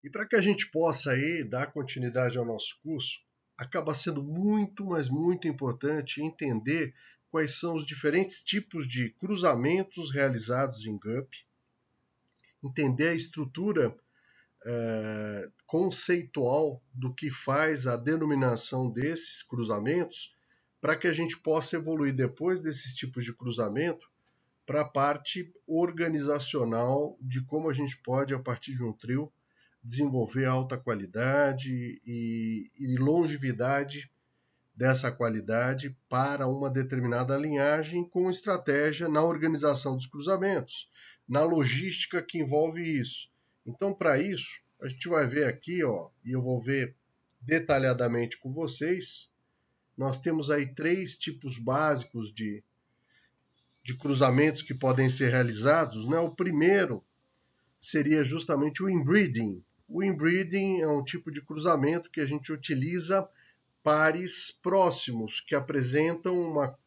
E para que a gente possa aí dar continuidade ao nosso curso, acaba sendo muito, mas muito importante entender quais são os diferentes tipos de cruzamentos realizados em GUP, entender a estrutura conceitual do que faz a denominação desses cruzamentos, para que a gente possa evoluir depois desses tipos de cruzamento para a parte organizacional de como a gente pode, a partir de um trio, desenvolver alta qualidade e longevidade dessa qualidade para uma determinada linhagem com estratégia na organização dos cruzamentos, na logística que envolve isso. Então, para isso, a gente vai ver aqui, ó, e eu vou ver detalhadamente com vocês, nós temos aí três tipos básicos de cruzamentos que podem ser realizados. Né? O primeiro seria justamente o inbreeding. O inbreeding é um tipo de cruzamento que a gente utiliza pares próximos que apresentam uma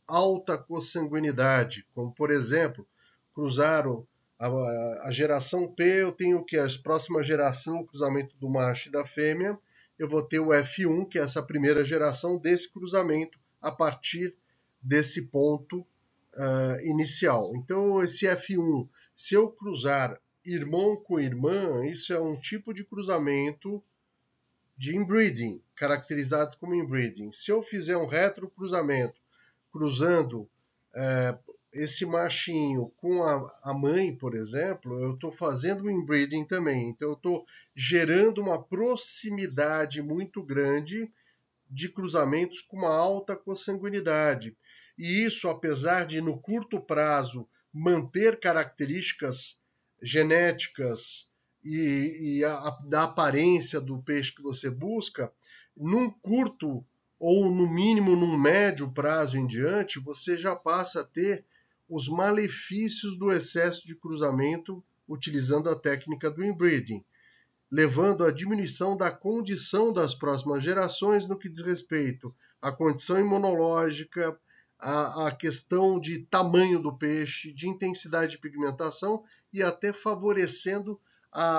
alta consanguinidade, como por exemplo, cruzaram a geração P, eu tenho que a próxima geração, o cruzamento do macho e da fêmea, eu vou ter o F1, que é essa primeira geração desse cruzamento a partir desse ponto inicial. Então, esse F1, se eu cruzar irmão com irmã, isso é um tipo de cruzamento de inbreeding, caracterizados como inbreeding. Se eu fizer um retrocruzamento, cruzando esse machinho com a mãe, por exemplo, eu estou fazendo um inbreeding também. Então, eu estou gerando uma proximidade muito grande de cruzamentos com uma alta consanguinidade. E isso, apesar de, no curto prazo, manter características genéticas da aparência do peixe que você busca, num curto ou no mínimo num médio prazo em diante, você já passa a ter os malefícios do excesso de cruzamento utilizando a técnica do inbreeding, levando à diminuição da condição das próximas gerações no que diz respeito à condição imunológica, à questão de tamanho do peixe, de intensidade de pigmentação e até favorecendo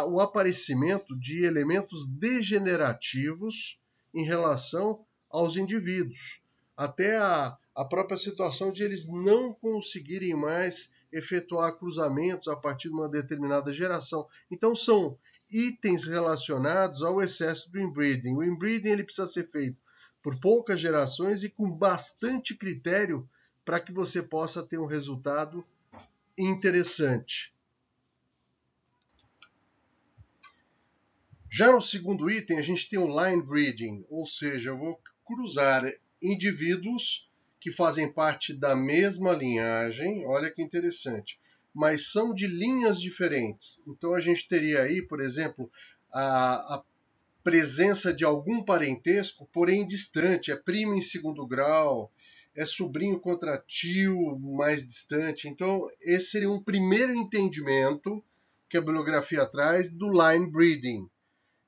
o aparecimento de elementos degenerativos em relação aos indivíduos. Até a própria situação de eles não conseguirem mais efetuar cruzamentos a partir de uma determinada geração. Então, são itens relacionados ao excesso do inbreeding. O inbreeding ele precisa ser feito por poucas gerações e com bastante critério para que você possa ter um resultado interessante. Já no segundo item, a gente tem o line breeding, ou seja, eu vou cruzar indivíduos que fazem parte da mesma linhagem, olha que interessante, mas são de linhas diferentes. Então a gente teria aí, por exemplo, a presença de algum parentesco, porém distante, é primo em segundo grau, é sobrinho contra tio mais distante. Então, esse seria um primeiro entendimento que a bibliografia traz do line breeding.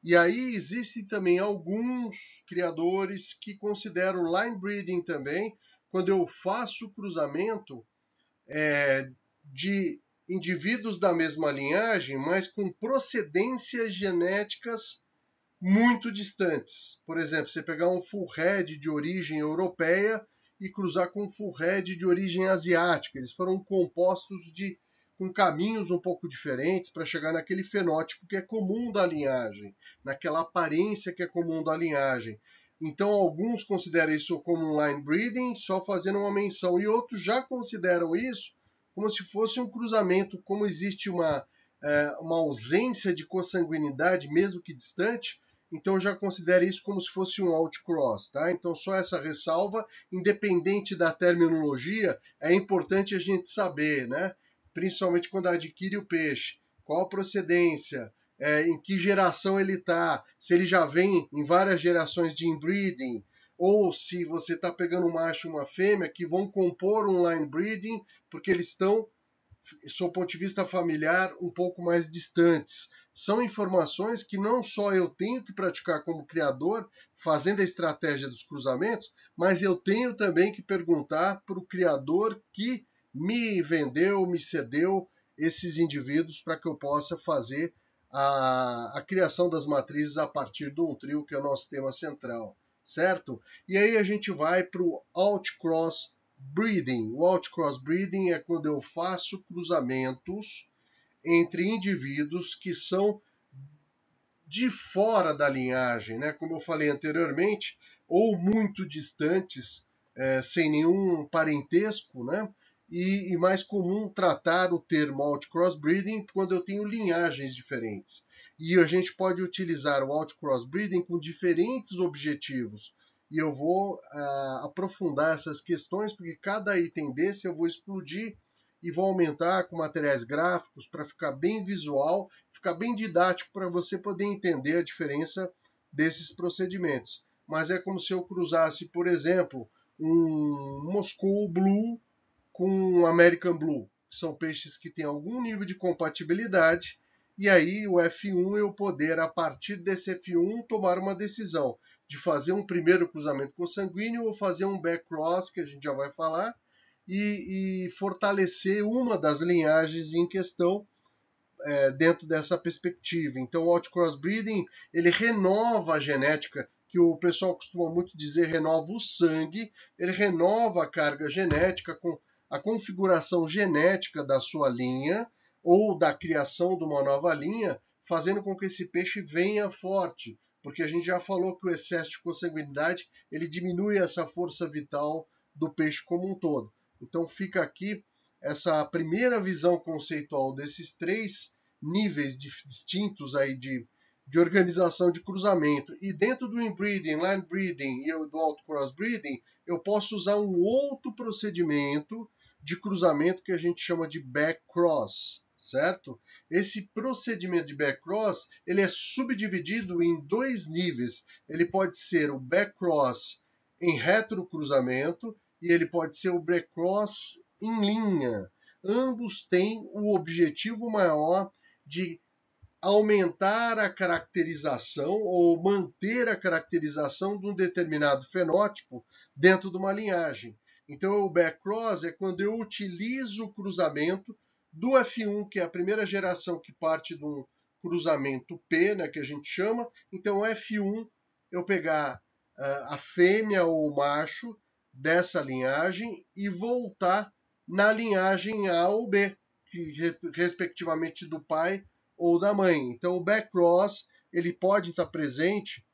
E aí existem também alguns criadores que consideram o line breeding também, quando eu faço o cruzamento de indivíduos da mesma linhagem, mas com procedências genéticas muito distantes. Por exemplo, você pegar um full head de origem europeia e cruzar com um full head de origem asiática. Eles foram compostos com caminhos um pouco diferentes para chegar naquele fenótipo que é comum da linhagem, naquela aparência que é comum da linhagem. Então, alguns consideram isso como um line breeding, só fazendo uma menção, e outros já consideram isso como se fosse um cruzamento, como existe uma ausência de consanguinidade, mesmo que distante, então já considere isso como se fosse um outcross, tá? Então só essa ressalva, independente da terminologia, é importante a gente saber, né? Principalmente quando adquire o peixe, qual a procedência, em que geração ele está, se ele já vem em várias gerações de inbreeding, ou se você está pegando um macho e uma fêmea que vão compor um line breeding, porque eles estão, sob o ponto de vista familiar, um pouco mais distantes. São informações que não só eu tenho que praticar como criador, fazendo a estratégia dos cruzamentos, mas eu tenho também que perguntar para o criador que me vendeu, me cedeu esses indivíduos para que eu possa fazer a criação das matrizes a partir de um trio, que é o nosso tema central, certo? E aí a gente vai para o outcross breeding. O outcross breeding é quando eu faço cruzamentos entre indivíduos que são de fora da linhagem, né? Como eu falei anteriormente, ou muito distantes, sem nenhum parentesco, né? E mais comum tratar o termo outcrossbreeding quando eu tenho linhagens diferentes. E a gente pode utilizar o outcrossbreeding com diferentes objetivos. E eu vou aprofundar essas questões, porque cada item desse eu vou explodir e vou aumentar com materiais gráficos para ficar bem visual, ficar bem didático para você poder entender a diferença desses procedimentos. Mas é como se eu cruzasse, por exemplo, um Moscou Blue com um American Blue. São peixes que têm algum nível de compatibilidade, e aí o F1 eu poder, a partir desse F1, tomar uma decisão de fazer um primeiro cruzamento consanguíneo ou fazer um backcross, que a gente já vai falar, e fortalecer uma das linhagens em questão dentro dessa perspectiva. Então, o outcrossbreeding ele renova a genética, que o pessoal costuma muito dizer renova o sangue, ele renova a carga genética com a configuração genética da sua linha ou da criação de uma nova linha, fazendo com que esse peixe venha forte, porque a gente já falou que o excesso de consanguinidade ele diminui essa força vital do peixe como um todo. Então fica aqui essa primeira visão conceitual desses três níveis distintos aí de organização de cruzamento. E dentro do inbreeding, line breeding e do outcross breeding, eu posso usar um outro procedimento de cruzamento que a gente chama de backcross, certo? Esse procedimento de backcross, ele é subdividido em dois níveis. Ele pode ser o backcross em retrocruzamento e ele pode ser o backcross em linha. Ambos têm o objetivo maior de aumentar a caracterização ou manter a caracterização de um determinado fenótipo dentro de uma linhagem. Então, o backcross é quando eu utilizo o cruzamento do F1, que é a primeira geração que parte de um cruzamento P, né, que a gente chama. Então, o F1, eu pegar a fêmea ou o macho dessa linhagem e voltar na linhagem A ou B, que, respectivamente do pai ou da mãe. Então, o backcross ele pode estar presente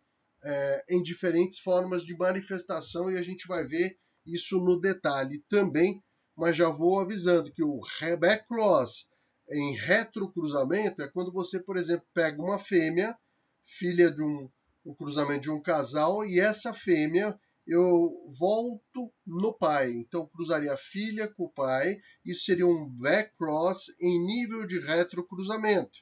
em diferentes formas de manifestação e a gente vai ver isso no detalhe também, mas já vou avisando que o backcross em retrocruzamento é quando você, por exemplo, pega uma fêmea, filha de um cruzamento de um casal, e essa fêmea eu volto no pai. Então, cruzaria a filha com o pai, isso seria um backcross em nível de retrocruzamento.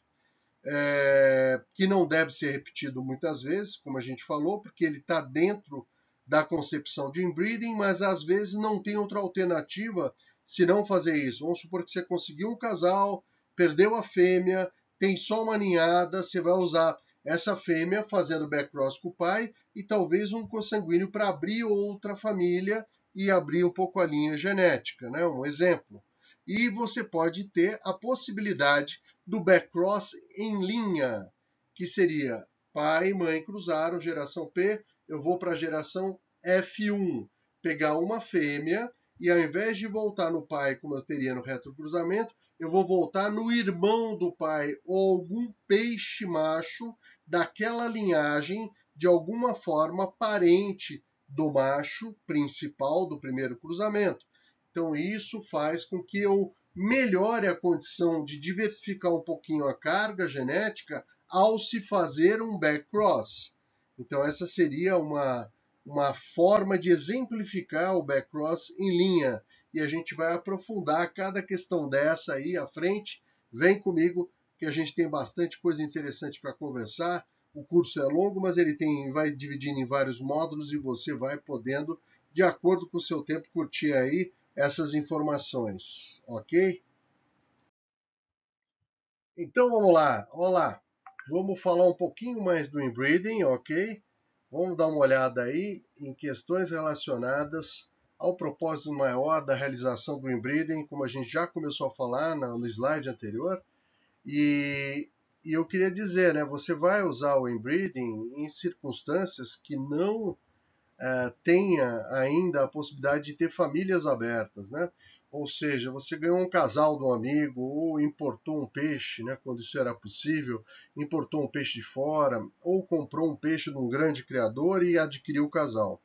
Que não deve ser repetido muitas vezes, como a gente falou, porque ele está dentro da concepção de inbreeding, mas às vezes não tem outra alternativa se não fazer isso. Vamos supor que você conseguiu um casal, perdeu a fêmea, tem só uma ninhada, você vai usar essa fêmea fazendo backcross com o pai e talvez um consanguíneo para abrir outra família e abrir um pouco a linha genética, né? Um exemplo. E você pode ter a possibilidade do backcross em linha, que seria pai e mãe cruzaram, geração P, eu vou para a geração F1, pegar uma fêmea e ao invés de voltar no pai, como eu teria no retrocruzamento, eu vou voltar no irmão do pai ou algum peixe macho daquela linhagem, de alguma forma parente do macho principal do primeiro cruzamento. Então isso faz com que eu melhore a condição de diversificar um pouquinho a carga genética ao se fazer um backcross. Então essa seria uma forma de exemplificar o backcross em linha. E a gente vai aprofundar cada questão dessa aí à frente. Vem comigo que a gente tem bastante coisa interessante para conversar. O curso é longo, mas ele vai dividindo em vários módulos e você vai podendo, de acordo com o seu tempo, curtir aí essas informações, ok? Então vamos lá, olá, vamos falar um pouquinho mais do inbreeding, ok? Vamos dar uma olhada aí em questões relacionadas ao propósito maior da realização do inbreeding, como a gente já começou a falar no slide anterior. E E eu queria dizer, né, você vai usar o inbreeding em circunstâncias que não tenha ainda a possibilidade de ter famílias abertas, né? Ou seja, você ganhou um casal de um amigo ou importou um peixe, né, quando isso era possível, importou um peixe de fora ou comprou um peixe de um grande criador e adquiriu o casal.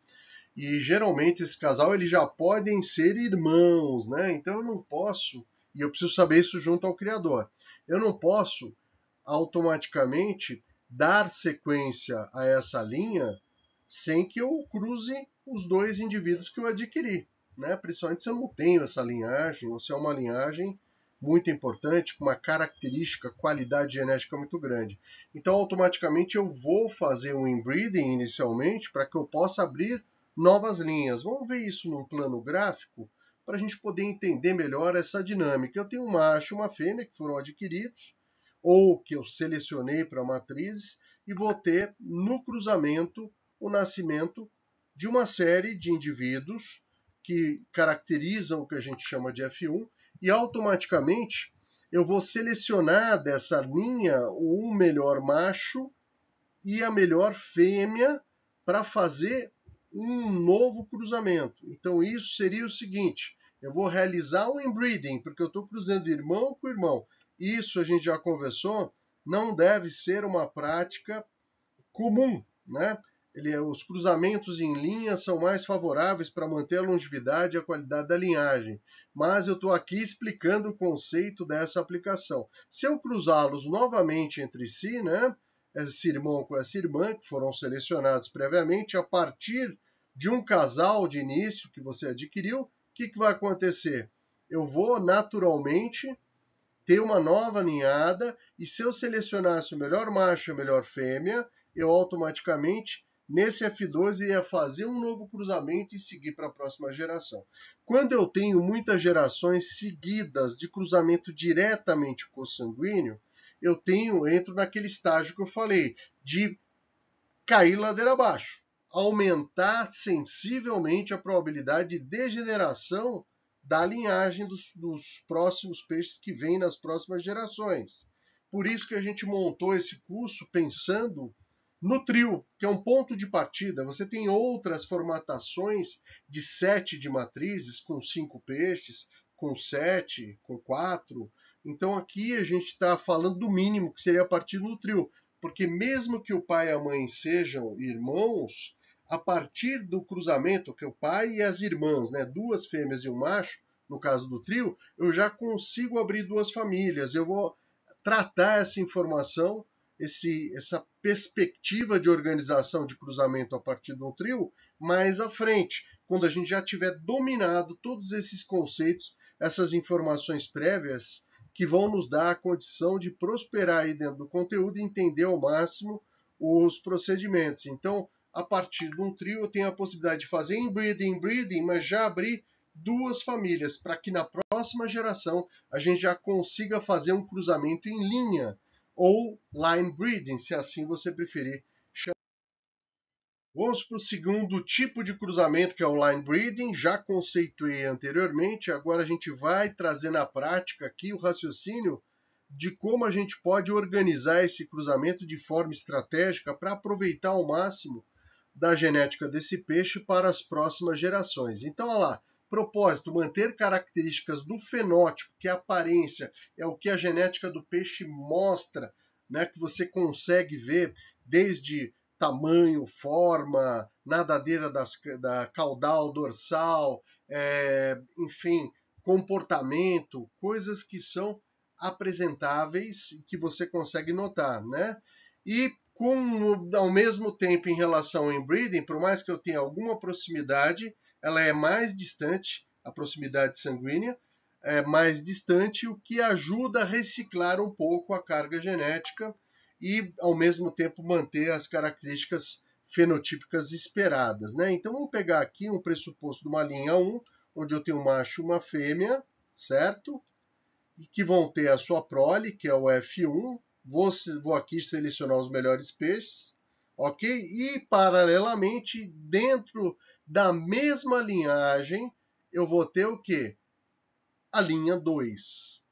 E geralmente esse casal eles já podem ser irmãos, né? Então eu não posso, e eu preciso saber isso junto ao criador. Eu não posso automaticamente dar sequência a essa linha sem que eu cruze os dois indivíduos que eu adquiri, né? Principalmente se eu não tenho essa linhagem, ou se é uma linhagem muito importante, com uma característica, qualidade genética muito grande. Então, automaticamente, eu vou fazer um inbreeding inicialmente para que eu possa abrir novas linhas. Vamos ver isso num plano gráfico para a gente poder entender melhor essa dinâmica. Eu tenho um macho e uma fêmea que foram adquiridos, ou que eu selecionei para matrizes, e vou ter no cruzamento o nascimento de uma série de indivíduos que caracterizam o que a gente chama de F1, e automaticamente eu vou selecionar dessa linha o melhor macho e a melhor fêmea para fazer um novo cruzamento. Então isso seria o seguinte: eu vou realizar um inbreeding, porque eu estou cruzando irmão com irmão. Isso a gente já conversou, não deve ser uma prática comum, né? Os cruzamentos em linha são mais favoráveis para manter a longevidade e a qualidade da linhagem. Mas eu estou aqui explicando o conceito dessa aplicação. Se eu cruzá-los novamente entre si, né? Esse irmão com essa irmã, que foram selecionados previamente, a partir de um casal de início que você adquiriu, o que vai acontecer? Eu vou naturalmente ter uma nova ninhada, e se eu selecionasse o melhor macho e a melhor fêmea, eu automaticamente, nesse F12, ia fazer um novo cruzamento e seguir para a próxima geração. Quando eu tenho muitas gerações seguidas de cruzamento diretamente consanguíneo, entro naquele estágio que eu falei, de cair ladeira abaixo, aumentar sensivelmente a probabilidade de degeneração da linhagem dos próximos peixes que vêm nas próximas gerações. Por isso que a gente montou esse curso pensando no trio, que é um ponto de partida. Você tem outras formatações de 7 de matrizes, com 5 peixes, com 7, com 4. Então aqui a gente está falando do mínimo, que seria a partir do trio. Porque mesmo que o pai e a mãe sejam irmãos, a partir do cruzamento, que é o pai e as irmãs, né, duas fêmeas e um macho, no caso do trio, eu já consigo abrir duas famílias. Eu vou tratar essa informação, essa perspectiva de organização de cruzamento a partir de um trio mais à frente, quando a gente já tiver dominado todos esses conceitos, essas informações prévias que vão nos dar a condição de prosperar aí dentro do conteúdo e entender ao máximo os procedimentos. Então, a partir de um trio, eu tenho a possibilidade de fazer inbreeding, mas já abrir duas famílias, para que na próxima geração a gente já consiga fazer um cruzamento em linha, ou line breeding, se assim você preferir. Vamos para o segundo tipo de cruzamento, que é o line breeding. Já conceituei anteriormente, agora a gente vai trazer na prática aqui o raciocínio de como a gente pode organizar esse cruzamento de forma estratégica para aproveitar ao máximo da genética desse peixe para as próximas gerações. Então, olha lá, propósito, manter características do fenótipo, que é a aparência, é o que a genética do peixe mostra, né, que você consegue ver desde tamanho, forma, nadadeira da caudal, dorsal, enfim, comportamento, coisas que são apresentáveis e que você consegue notar, né? E ao mesmo tempo, em relação ao inbreeding, por mais que eu tenha alguma proximidade, ela é mais distante, a proximidade sanguínea é mais distante, o que ajuda a reciclar um pouco a carga genética e, ao mesmo tempo, manter as características fenotípicas esperadas, né? Então, vamos pegar aqui um pressuposto de uma linha 1, onde eu tenho um macho e uma fêmea, certo? E que vão ter a sua prole, que é o F1. Vou aqui selecionar os melhores peixes, ok? E, paralelamente, dentro da mesma linhagem, eu vou ter o quê? A linha 2,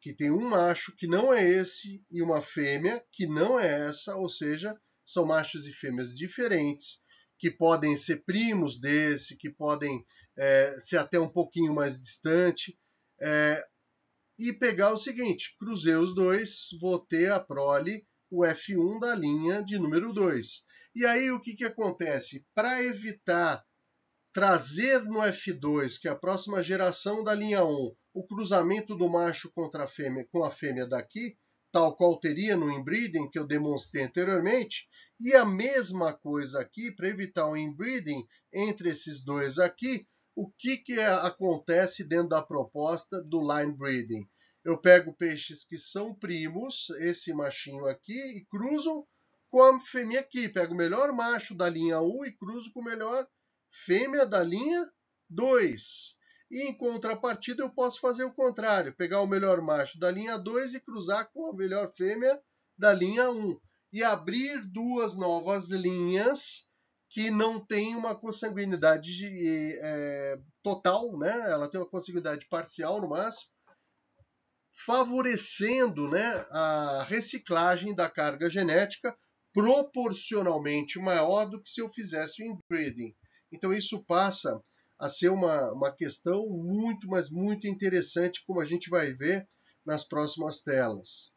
Aqui tem um macho que não é esse e uma fêmea que não é essa, ou seja, são machos e fêmeas diferentes, que podem ser primos desse, que podem ser até um pouquinho mais distante. E pegar o seguinte, cruzei os dois, vou ter a prole, o F1 da linha de número 2. E aí o que acontece? Para evitar trazer no F2, que é a próxima geração da linha 1, o cruzamento do macho contra a fêmea, com a fêmea daqui, tal qual teria no inbreeding, que eu demonstrei anteriormente, e a mesma coisa aqui, para evitar o inbreeding entre esses dois aqui, o que acontece dentro da proposta do line breeding? Eu pego peixes que são primos, esse machinho aqui, e cruzo com a fêmea aqui. Pego o melhor macho da linha 1 e cruzo com o melhor fêmea da linha 2. E em contrapartida eu posso fazer o contrário, pegar o melhor macho da linha 2 e cruzar com a melhor fêmea da linha 1. E abrir duas novas linhas que não têm uma consanguinidade total, né? Ela tem uma consanguinidade parcial no máximo, favorecendo, né, a reciclagem da carga genética proporcionalmente maior do que se eu fizesse o inbreeding. Então isso passa a ser uma questão muito, mas muito interessante, como a gente vai ver nas próximas telas.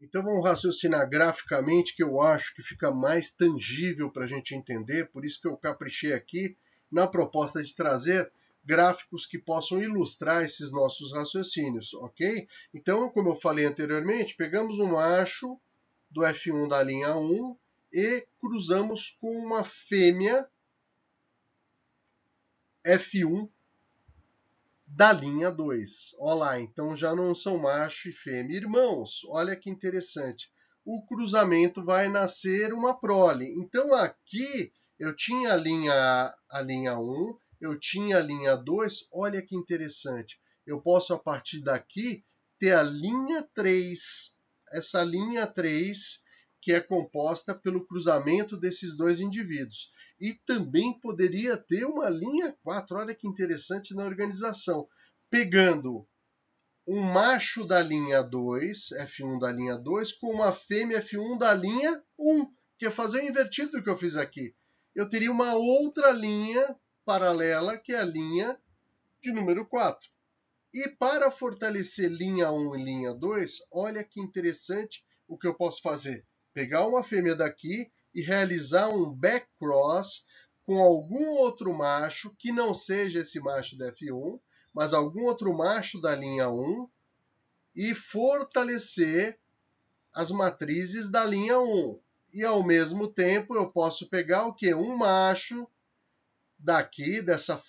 Então vamos raciocinar graficamente, que eu acho que fica mais tangível para a gente entender, por isso que eu caprichei aqui na proposta de trazer gráficos que possam ilustrar esses nossos raciocínios, ok? Então, como eu falei anteriormente, pegamos um macho do F1 da linha 1 e cruzamos com uma fêmea F1 da linha 2. Olha lá, então já não são macho e fêmea irmãos. Olha que interessante. O cruzamento vai nascer uma prole. Então aqui eu tinha a linha 1, eu tinha a linha 2. Olha que interessante. Eu posso, a partir daqui, ter a linha 3. Essa linha 3 que é composta pelo cruzamento desses dois indivíduos. E também poderia ter uma linha 4, olha que interessante na organização, pegando um macho da linha 2, F1 da linha 2, com uma fêmea F1 da linha 1, que é fazer o invertido do que eu fiz aqui. Eu teria uma outra linha paralela, que é a linha de número 4. E para fortalecer linha 1 e linha 2, olha que interessante o que eu posso fazer. Pegar uma fêmea daqui e realizar um backcross com algum outro macho que não seja esse macho da F1, mas algum outro macho da linha 1 e fortalecer as matrizes da linha 1. E ao mesmo tempo eu posso pegar o que? Um macho daqui, dessa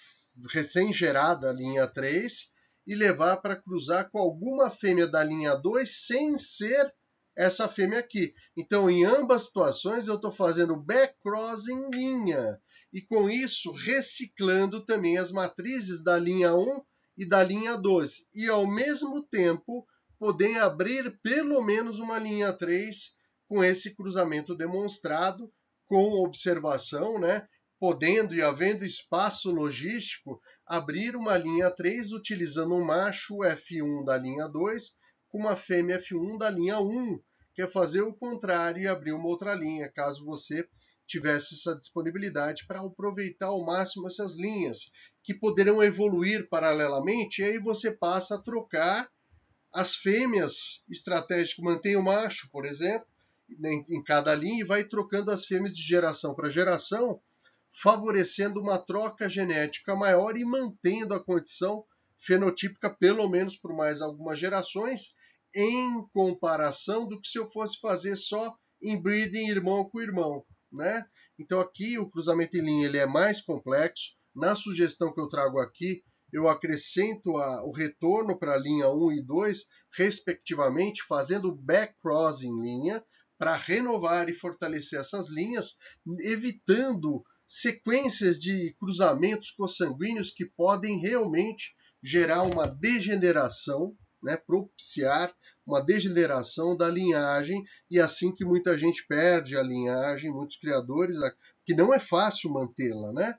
recém-gerada linha 3, e levar para cruzar com alguma fêmea da linha 2 sem ser essa fêmea aqui. Então, em ambas situações, eu estou fazendo backcross em linha. E com isso, reciclando também as matrizes da linha 1 e da linha 2. E ao mesmo tempo, poder abrir pelo menos uma linha 3 com esse cruzamento demonstrado, com observação, né? Podendo e havendo espaço logístico, abrir uma linha 3 utilizando um macho F1 da linha 2 com uma fêmea F1 da linha 1, que é fazer o contrário e abrir uma outra linha, caso você tivesse essa disponibilidade para aproveitar ao máximo essas linhas, que poderão evoluir paralelamente, e aí você passa a trocar as fêmeas estratégicas, mantém o macho, por exemplo, em cada linha e vai trocando as fêmeas de geração para geração, favorecendo uma troca genética maior e mantendo a condição fenotípica pelo menos por mais algumas gerações, em comparação do que se eu fosse fazer só inbreeding irmão com irmão, né? Então aqui o cruzamento em linha ele é mais complexo. Na sugestão que eu trago aqui, eu acrescento o retorno para a linha 1 e 2, respectivamente, fazendo backcross em linha, para renovar e fortalecer essas linhas, evitando sequências de cruzamentos consanguíneos que podem realmente gerar uma degeneração, né, propiciar uma degeneração da linhagem, e assim que muita gente perde a linhagem, muitos criadores, que não é fácil mantê-la, né?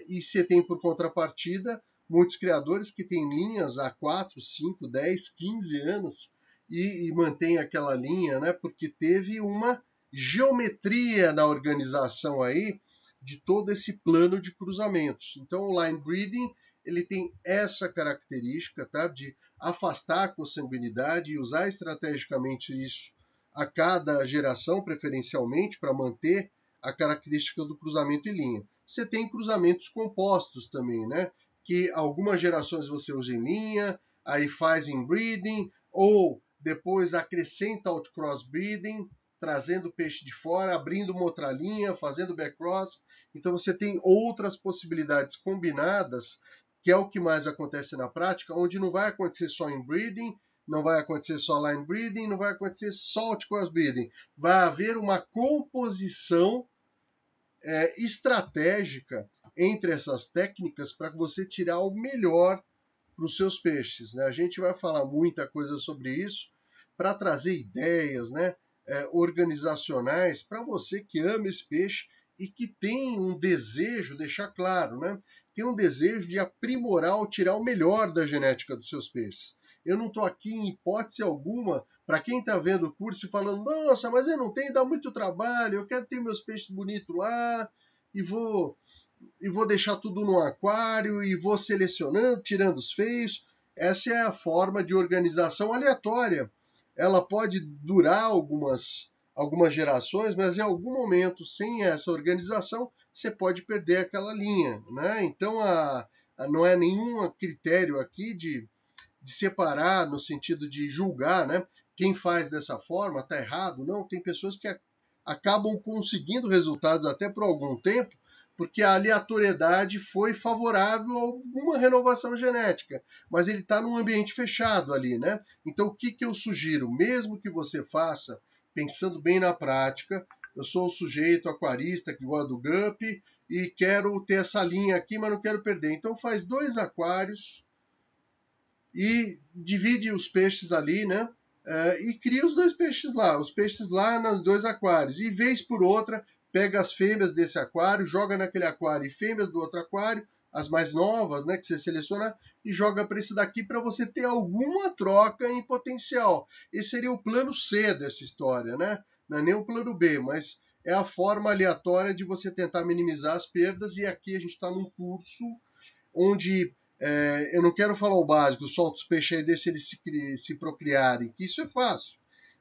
E você tem por contrapartida muitos criadores que têm linhas há 4, 5, 10, 15 anos e mantém aquela linha, né? Porque teve uma geometria na organização aí de todo esse plano de cruzamentos. Então, o line breeding ele tem essa característica, tá? De afastar a consanguinidade e usar estrategicamente isso a cada geração, preferencialmente, para manter a característica do cruzamento em linha. Você tem cruzamentos compostos também, né? Que algumas gerações você usa em linha, aí faz inbreeding, ou depois acrescenta outcross breeding, trazendo o peixe de fora, abrindo uma outra linha, fazendo backcross. Então você tem outras possibilidades combinadas, que é o que mais acontece na prática, onde não vai acontecer só inbreeding, não vai acontecer só line breeding, não vai acontecer só outcross breeding. Vai haver uma composição estratégica entre essas técnicas para você tirar o melhor para os seus peixes, né? A gente vai falar muita coisa sobre isso para trazer ideias, né, organizacionais para você que ama esse peixe e que tem um desejo, deixar claro, né, tem um desejo de aprimorar ou tirar o melhor da genética dos seus peixes. Eu não estou aqui em hipótese alguma para quem está vendo o curso e falando, nossa, mas eu não tenho, dá muito trabalho, eu quero ter meus peixes bonitos lá e vou deixar tudo no aquário e vou selecionando, tirando os feios. Essa é a forma de organização aleatória. Ela pode durar algumas gerações, mas em algum momento, sem essa organização, você pode perder aquela linha, né? Então, não é nenhum critério aqui de separar no sentido de julgar, né? Quem faz dessa forma está errado. Não, tem pessoas que acabam conseguindo resultados até por algum tempo, porque a aleatoriedade foi favorável a alguma renovação genética, mas ele está num ambiente fechado ali, né? Então, o que eu sugiro? Mesmo que você faça pensando bem na prática, eu sou o sujeito aquarista que gosta do guppy e quero ter essa linha aqui, mas não quero perder. Então, faz 2 aquários e divide os peixes ali, né? E cria os 2 peixes lá nos 2 aquários. E vez por outra, pega as fêmeas desse aquário, joga naquele aquário e fêmeas do outro aquário, as mais novas, né, que você seleciona, e joga para esse daqui para você ter alguma troca em potencial. Esse seria o plano C dessa história, né? Não é nem o plano B, mas é a forma aleatória de você tentar minimizar as perdas. E aqui a gente está num curso onde eu não quero falar o básico, solta os peixes aí, deixa eles se procriarem, que isso é fácil.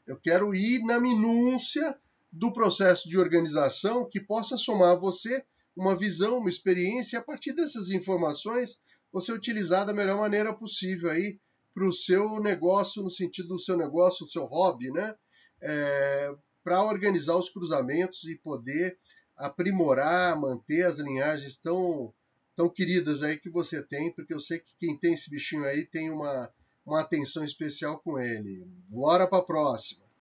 Eu quero ir na minúcia do processo de organização que possa somar a você uma visão, uma experiência, e a partir dessas informações você utilizar da melhor maneira possível aí para o seu negócio, no sentido do seu negócio, do seu hobby, né? Para organizar os cruzamentos e poder aprimorar, manter as linhagens tão queridas aí que você tem, porque eu sei que quem tem esse bichinho aí tem uma atenção especial com ele. Bora para a próxima!